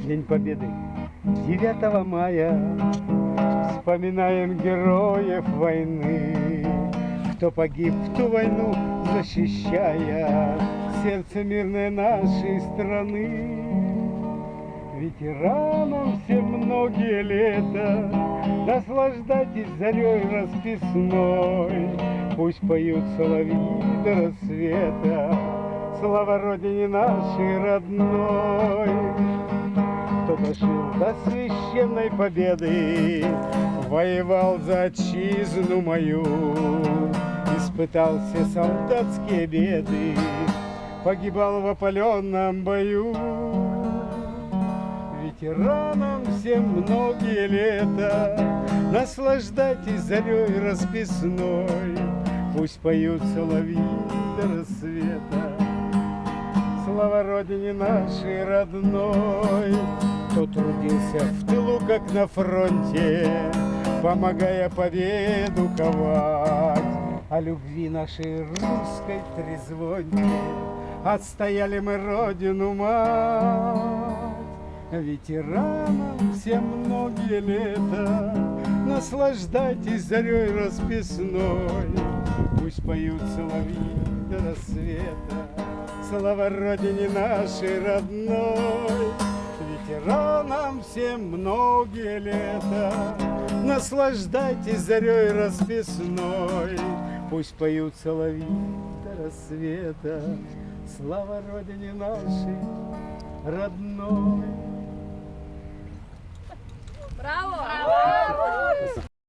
День Победы 9 мая, вспоминаем героев войны, кто погиб в ту войну, защищая сердце мирной нашей страны. Ветеранам все многие лета, наслаждайтесь зарей расписной, пусть поют соловьи до рассвета, слава Родине нашей родной. Кто дожил до священной победы, воевал за отчизну мою, испытал все солдатские беды, погибал в опаленном бою. Ветеранам всем многие лета, наслаждайтесь зарей расписной, пусть поют соловьи до рассвета, слава Родине нашей родной. Кто трудился в тылу, как на фронте, помогая победу ковать, о любви нашей русской трезвоньте отстояли мы Родину мать. Ветеранам все многие лета, наслаждайтесь зарей расписной, пусть поют соловьи до рассвета, слава Родине нашей родной. Ветеранам все многие лета, наслаждайтесь зарей расписной, пусть поют соловьи до рассвета, слава Родине нашей родной.